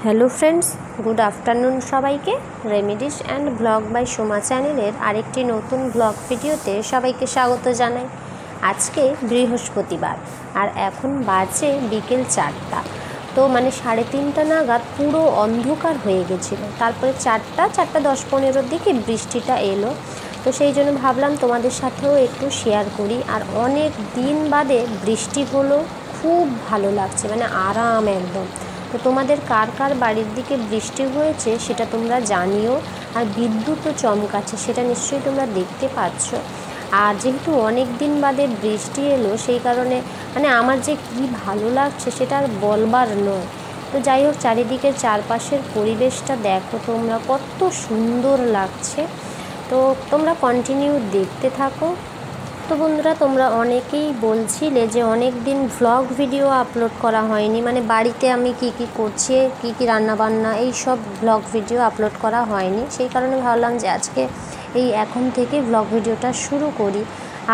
Hello friends, good afternoon সবাইকে। Remedies and blog by Soma চ্যানেলের আরেকটি নতুন ব্লগ ভিডিওতে সবাইকে স্বাগত জানাই। আজকে বৃহস্পতিবার আর এখন বাজে বিকেল 4টা। তো 3:30 নাগাদ পুরো অন্ধকার হয়ে গেছিলো। তারপরে 4:10-15 দিকে বৃষ্টিটা এলো। তো সেই জন্য ভাবলাম তোমাদের সাথেও একটু শেয়ার করি। আর অনেক দিন বাদে বৃষ্টি হলো, খুব ভালো লাগছে, আরাম একদম। তো তোমাদের কার কার বাড়ির দিকে বৃষ্টি হয়েছে সেটা তোমরা জানিও। আর বিদ্যুৎও চমকাচ্ছে, সেটা নিশ্চয়ই তোমরা দেখতে পাচ্ছ। আর যেহেতু অনেক দিন বাদে বৃষ্টি এলো, সেই কারণে আমার যে কী ভালো লাগছে সেটা আর বলবার নয়। তো যাই হোক, চারিদিকের চারপাশের পরিবেশটা দেখো তোমরা, কত সুন্দর লাগছে। তো তোমরা কন্টিনিউ দেখতে থাকো। তো বন্ধুরা, তোমরা অনেকেই বলছিলে যে অনেক দিন ভ্লগ ভিডিও আপলোড করা হয়নি, বাড়িতে আমি কি করছি, কি রান্নাবান্না, এই সব ভ্লগ ভিডিও আপলোড করা হয়নি। সেই কারণে ভাবলাম যে আজকে এখন থেকে ভ্লগ ভিডিওটা শুরু করি।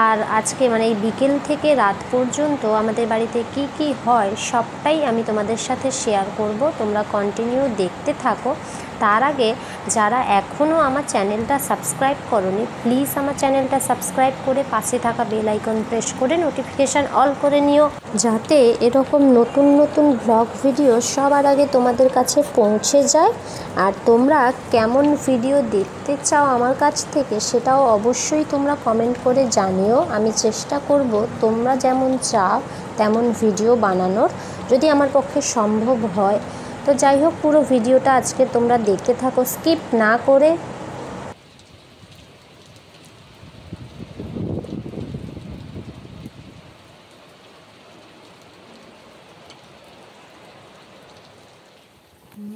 আর আজকে এই বিকেল থেকে রাত পর্যন্ত আমাদের বাড়িতে কি হয় সবটাই আমি তোমাদের সাথে শেয়ার করব। তোমরা কন্টিনিউ দেখতে থাকো। তার আগে যারা এখনও আমার চ্যানেলটা সাবস্ক্রাইব করোনি, প্লিজ আমার চ্যানেলটা সাবস্ক্রাইব করে পাশে থাকা বেল আইকন প্রেস করে নোটিফিকেশান অল করে নিও, যাতে এরকম নতুন নতুন ব্লগ ভিডিও সবার আগে তোমাদের কাছে পৌঁছে যায়। আর তোমরা কেমন ভিডিও দেখতে চাও আমার কাছ থেকে সেটাও অবশ্যই তোমরা কমেন্ট করে জানিও। আমি চেষ্টা করব তোমরা যেমন চাও তেমন ভিডিও বানানোর, যদি আমার পক্ষে সম্ভব হয়। তো যাই হোক, পুরো ভিডিওটা আজকে তোমরা দেখতে থাকো, স্কিপ না করে।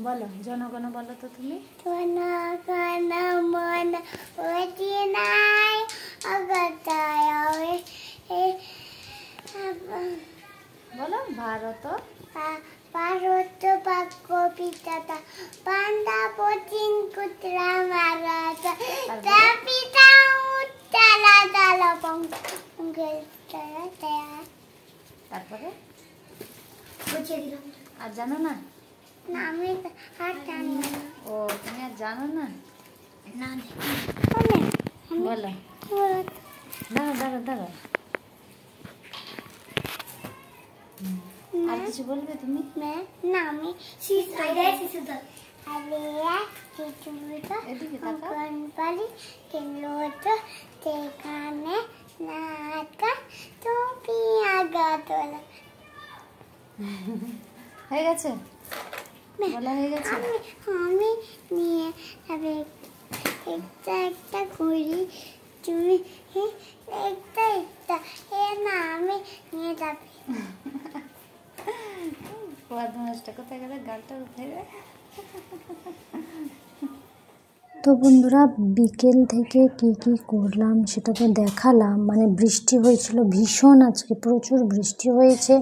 বলো, জনগণ বলো তো তুমি। জনগণ মন অধিনায় অগতায় বলো, ভারত ভারত বাক্য পিতা পান্ডা পচিন কুতরা মারাত পিতা উত্তালা দালা পঙ্গেল তারপরে বুঝে দিলাম। আর জানো না? না, আমি আর জানি না। ও, তুমি আর জানো না? না, বলো। দাঁড়া আর কিছু বলবে তুমি? না, আমি এদিকে তাকাও। সেখানে তুমি আগতলা হয়ে গেছে, বলা হয়ে গেছে। আমি নিয়ে যাবে একটা করি, তুমি একটা না আমি নিয়ে যাবে। কোথায় গেলে গালটা উঠে যায়। তো বন্ধুরা, বিকেল থেকে কি করলাম সেটা তো দেখালাম। বৃষ্টি হয়েছিল ভীষণ, আজকে প্রচুর বৃষ্টি হয়েছে।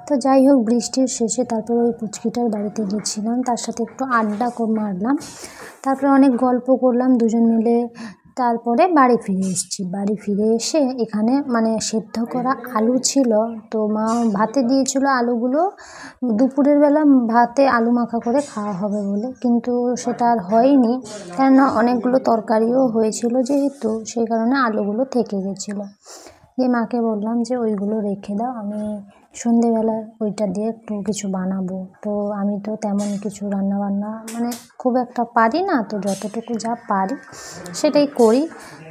তো যাই হোক, বৃষ্টির শেষে তারপরে ওই পুচকিটার বাড়িতে গেছিলাম, তার সাথে একটু আড্ডা মারলাম, তারপরে অনেক গল্প করলাম দুজন মিলে। তারপরে বাড়ি ফিরে এসেছি। বাড়ি ফিরে এসে এখানে সেদ্ধ করা আলু ছিল, তো মা ভাতে দিয়েছিল আলুগুলো। দুপুরের বেলা ভাতে আলু মাখা করে খাওয়া হবে বলে, কিন্তু সেটা আর হয়নি, কেননা অনেকগুলো তরকারিও হয়েছিল যেহেতু, সেই কারণে আলুগুলো থেকে গেছিলো। দিয়ে মাকে বললাম যে ওইগুলো রেখে দাও, আমি সন্ধেবেলা ওইটা দিয়ে একটু কিছু বানাবো। তো আমি তো তেমন কিছু রান্নাবান্না খুব একটা পারি না, তো যতটুকু যা পারি সেটাই করি।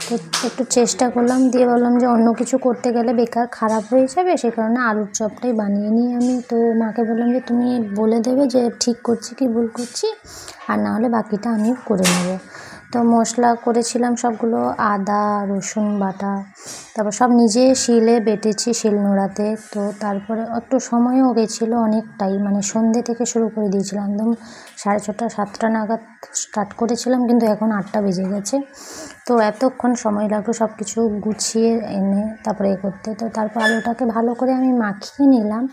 তো একটু চেষ্টা করলাম, দিয়ে বললাম যে অন্য কিছু করতে গেলে বেকার খারাপ হয়ে যাবে, সেই কারণে আলুর চপটাই বানিয়ে নিই আমি। তো মাকে বললাম যে তুমি বলে দেবে যে ঠিক করছি কি ভুল করছি, আর না হলে বাকিটা আমি করে নেব। তো মশলা করেছিলাম সবগুলো, আদা রসুন বাটা, তারপর সব নিজে শিলে বেটেছি, শিলনোড়াতে। তো তারপরে একটু সময়ও গেছিলো অনেকটাই, সন্ধ্যে থেকে শুরু করে দিয়েছিলাম, একদম 6:30 7টা নাগাদ স্টার্ট করেছিলাম, কিন্তু এখন 8টা বেজে গেছে। তো এতক্ষণ সময় লাগলো সব কিছু গুছিয়ে এনে তারপরে করতে। তো তারপর আলুটাকে ভালো করে আমি মাখিয়ে নিলাম,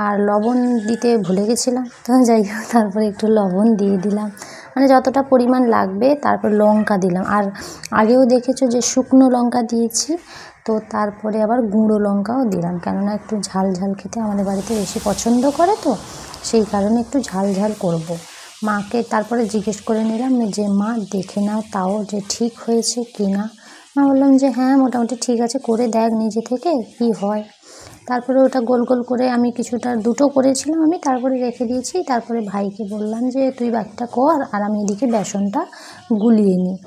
আর লবণ দিতে ভুলে গেছিলাম। তো যাই হোক, তারপরে একটু লবণ দিয়ে দিলাম, যতটা পরিমাণ লাগবে। তারপর লঙ্কা দিলাম, আর আগেও দেখেছো যে শুকনো লঙ্কা দিয়েছি, তো তারপরে আবার গুঁড়ো লঙ্কাও দিলাম, কেননা একটু ঝাল ঝাল খেতে আমাদের বাড়িতে বেশি পছন্দ করে, তো সেই কারণে একটু ঝাল ঝাল করব। মাকে তারপরে জিজ্ঞেস করে নিলাম যে মা দেখে নাও তাও যে ঠিক হয়েছে কি না। মা বললাম যে হ্যাঁ মোটামুটি ঠিক আছে, করে দেখ নিজে থেকে কি হয়। তারপরে ওটা গোল গোল করে আমি কিছুটা দুটো করেছিলাম আমি, তারপরে রেখে দিয়েছি। তারপরে ভাইকে বললাম যে তুই বাকিটা কর আর আমি এদিকে বেসনটা গুলিয়ে নিই।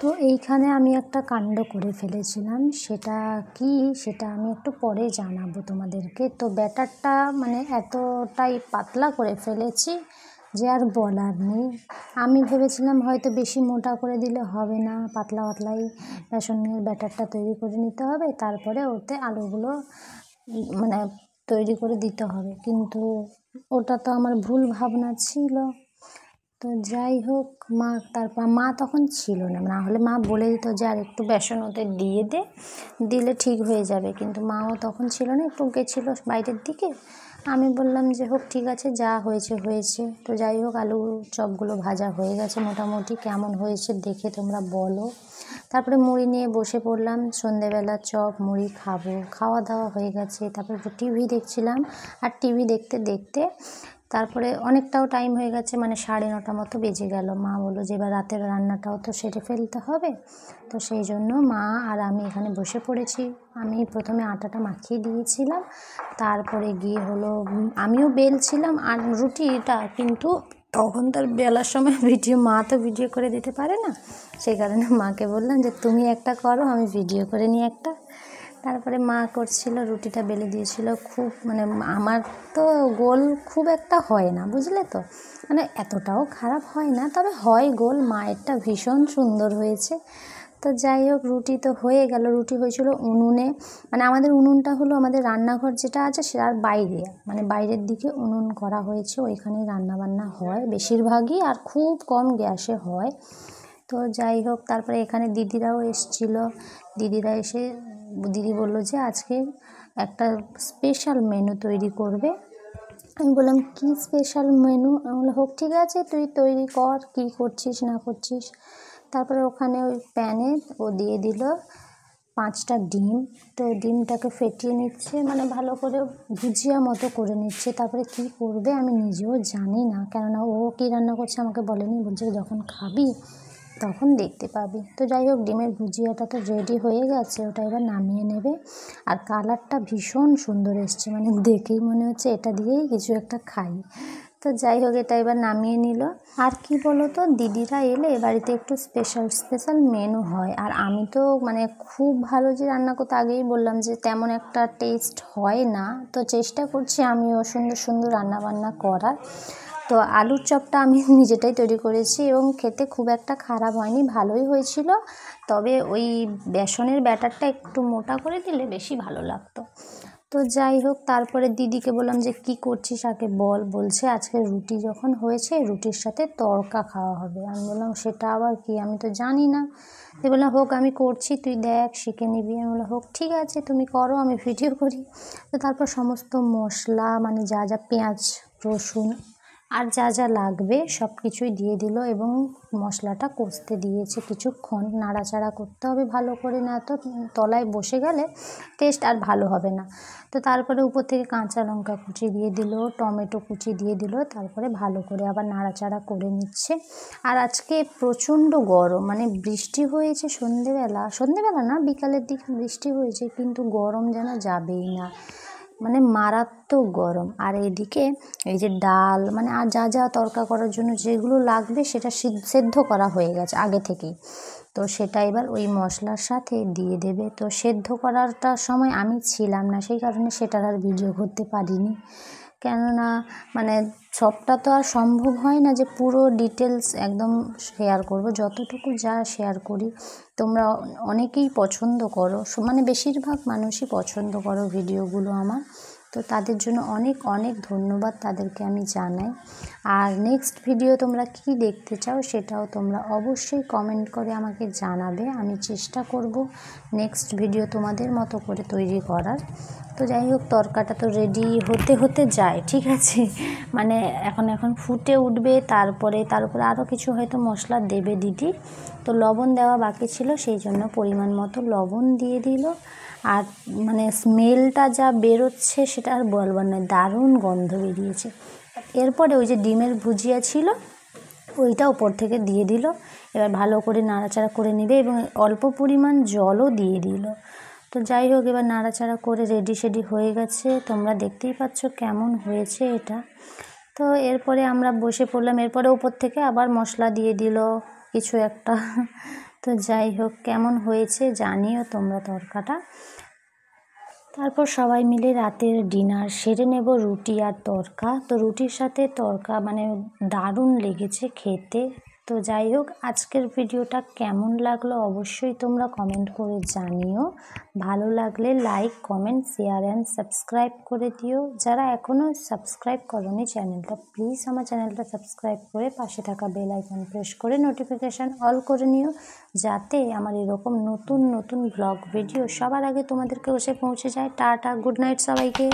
তো এইখানে আমি একটা কাণ্ড করে ফেলেছিলাম, সেটা কি সেটা আমি একটু পরে জানাবো তোমাদেরকে। তো ব্যাটারটা মানে এতটাই পাতলা করে ফেলেছি যে আর বলার নেই। আমি ভেবেছিলাম হয়তো বেশি মোটা করে দিলে হবে না, পাতলা পাতলাই বেসনের ব্যাটারটা তৈরি করে নিতে হবে, তারপরে ওতে আলুগুলো মানে তৈরি করে দিতে হবে, কিন্তু ওটা তো আমার ভুল ভাবনা ছিল। তো যাই হোক, তারপর মা তখন ছিল না, না হলে মা বলে দিত যে আর একটু বেসন ওতে দিলে ঠিক হয়ে যাবে, কিন্তু মাও তখন ছিল না, একটু গেছিলো বাইরের দিকে। আমি বললাম যে হোক ঠিক আছে, যা হয়েছে হয়েছে। তো যাই হোক, আলু চপগুলো ভাজা হয়ে গেছে মোটামুটি, কেমন হয়েছে দেখে তোমরা বলো। তারপরে মুড়ি নিয়ে বসে পড়লাম, সন্ধেবেলা চপ মুড়ি খাবো, খাওয়া দাওয়া হয়ে গেছে। তারপরে একটু টিভি দেখছিলাম, আর টিভি দেখতে দেখতে তারপরে অনেকটাও টাইম হয়ে গেছে, মানে 9:30 মতো বেজে গেল। মা বললো যে এবার রাতের রান্নাটাও তো সেরে ফেলতে হবে। তো সেই জন্য মা আর আমি এখানে বসে পড়েছি। আমি প্রথমে আটাটা মাখিয়ে দিয়েছিলাম, তারপরে গিয়ে হলো আমিও বেলছিলাম আর রুটিটা, কিন্তু তখন তার বেলার সময় মা তো ভিডিও করে দিতে পারে না, সেই কারণে মাকে বললাম যে তুমি একটা করো, আমি ভিডিও করে নিই একটা। তারপরে মা করছিল, রুটিটা বেলে দিয়েছিল। খুব মানে আমার তো গোল খুব একটা হয় না, বুঝলে তো, মানে এতটাও খারাপ হয় না, তবে হয় গোল। মায়েরটা ভীষণ সুন্দর হয়েছে। তো যাই হোক, রুটি তো হয়ে গেল। রুটি হয়েছিল উনুনে, মানে আমাদের উনুনটা হলো আমাদের রান্নাঘর যেটা আছে সেটার বাইরে, মানে বাইরের দিকে উনুন করা হয়েছে, ওইখানেই রান্নাবান্না হয় বেশিরভাগই, আর খুব কম গ্যাসে হয়। তো যাই হোক, তারপরে এখানে দিদিরাও এসেছিলো। দিদিরা এসে দিদি বললো যে আজকে একটা স্পেশাল মেনু তৈরি করবে। আমি বললাম কি স্পেশাল মেনু? আমি বললাম হোক ঠিক আছে, তুই তৈরি কর, কী করছিস না করছিস। তারপরে ওখানে ওই প্যানে ও দিয়ে দিল 5টা ডিম। তো ডিমটাকে ফেটিয়ে নিচ্ছে, মানে ভালো করে ভুজিয়া মতো করে নিচ্ছে। তারপরে কি করবে আমি নিজেও জানি না, কেননা ও কী রান্না করছে আমাকে বলেনি, বলছে যখন খাবি তখন দেখতে পাবি। তো যাই হোক, ডিমের ভুজিয়াটা তো রেডি হয়ে গেছে, ওটা এবার নামিয়ে নেবে। আর কালারটা ভীষণ সুন্দর এসছে, মানে দেখেই মনে হচ্ছে এটা দিয়েই কিছু একটা খাই। তো যাই হোক, এটা এবার নামিয়ে নিল। আর কি বলো তো, দিদিরা এলে বাড়িতে একটু স্পেশাল মেনু হয়, আর আমি তো মানে খুব ভালো যে রান্না করতে, আগেই বললাম যে তেমন একটা টেস্ট হয় না। তো চেষ্টা করছি আমিও সুন্দর সুন্দর রান্নাবান্না করার। তো আলুর চপটা আমি নিজেটাই তৈরি করেছি এবং খেতে খুব একটা খারাপ হয়নি, ভালোই হয়েছিল। তবে ওই বেসনের ব্যাটারটা একটু মোটা করে দিলে বেশি ভালো লাগতো। তো যাই হোক, তারপরে দিদিকে বললাম যে কি করছিস আগে বল। বলছে আজকে রুটি যখন হয়েছে রুটির সাথে তড়কা খাওয়া হবে। আমি বললাম সেটা আবার কি, আমি তো জানি না। দিয়ে বললাম হোক আমি করছি, তুই দেখ শিখে নিবি। আমি বললাম হোক ঠিক আছে, তুমি করো, আমি ভিডিও করি। তো তারপর সমস্ত মশলা, মানে যা যা পেঁয়াজ রসুন আর যা যা লাগবে সব কিছুই দিয়ে দিল, এবং মশলাটা কষতে দিয়েছে কিছুক্ষণ। নাড়াচাড়া করতে হবে ভালো করে, না তো তলায় বসে গেলে টেস্ট আর ভালো হবে না। তো তারপরে উপর থেকে কাঁচা লঙ্কা কুচি দিয়ে দিল, টমেটো কুচি দিয়ে দিল, তারপরে ভালো করে আবার নাড়াচাড়া করে নিচ্ছে। আর আজকে প্রচণ্ড গরম, মানে বৃষ্টি হয়েছে সন্ধেবেলা না, বিকালের দিকে বৃষ্টি হয়েছে, কিন্তু গরম যেন যাবেই না, মানে মারাত্মক গরম। আর এদিকে এই যে ডাল, মানে আর যা যা তড়কা করার জন্য যেগুলো লাগবে সেটা সেদ্ধ করা হয়ে গেছে আগে থেকেই। তো সেটা এবার ওই মশলার সাথে দিয়ে দেবে। তো সেদ্ধ করারটার সময় আমি ছিলাম না, সেই কারণে সেটার আর ভিডিও করতে পারিনি, কেননা মানে সবটা তো আর সম্ভব হয় না যে পুরো ডিটেলস একদম শেয়ার করব। যতটুকু যা শেয়ার করি তোমরা অনেকেই পছন্দ করো, মানে বেশিরভাগ মানুষই পছন্দ করো ভিডিওগুলো আমার। তো তাদের জন্য অনেক অনেক ধন্যবাদ, তাদেরকে আমি জানাই। আর নেক্সট ভিডিও তোমরা কি দেখতে চাও সেটাও তোমরা অবশ্যই কমেন্ট করে আমাকে জানাবে। আমি চেষ্টা করব নেক্সট ভিডিও তোমাদের মতো করে তৈরি করার। তো যাই হোক, তরকাটা তো রেডি হতে হতে যায়, ঠিক আছে, মানে এখন ফুটে উঠবে। তারপরে তার উপরে আরও কিছু হয়তো মশলা দেবে দিদি। তো লবণ দেওয়া বাকি ছিল, সেই জন্য পরিমাণ মতো লবণ দিয়ে দিল। আর মানে স্মেলটা যা বেরোচ্ছে সেটা আর বলবার নয়, দারুণ গন্ধ বেরিয়েছে। এরপরে ওই যে ডিমের ভুজিয়া ছিল ওইটা ওপর থেকে দিয়ে দিল। এবার ভালো করে নাড়াচাড়া করে নেবে এবং অল্প পরিমাণ জলও দিয়ে দিল। তো যাই হোক, এবার নাড়াচাড়া করে রেডি সেডি হয়ে গেছে। তোমরা দেখতেই পাচ্ছ কেমন হয়েছে এটা। তো এরপরে আমরা বসে পড়লাম। এরপরে উপর থেকে আবার মশলা দিয়ে দিল কিছু একটা। তো যাই হোক, কেমন হয়েছে জানিও তোমরা তরকাটা। তারপর সবাই মিলে রাতের ডিনার সেরে নেব, রুটি আর তরকা। তো রুটির সাথে তরকা মানে দারুণ লেগেছে খেতে। তো যাই হোক, আজকের ভিডিওটা কেমন লাগলো অবশ্যই তোমরা কমেন্ট করে জানিও। ভালো লাগলে like, comment, share and subscribe করে দিও। যারা এখনও সাবস্ক্রাইব করোনি চ্যানেলটা, প্লিজ আমার চ্যানেলটা সাবস্ক্রাইব করে পাশে থাকা বেল আইকন প্রেস করে নোটিফিকেশান অল করে নিও, যাতে আমার এরকম নতুন নতুন ব্লগ ভিডিও সবার আগে তোমাদেরকে এসে পৌঁছে যায়। টাটা, গুড নাইট সবাইকে।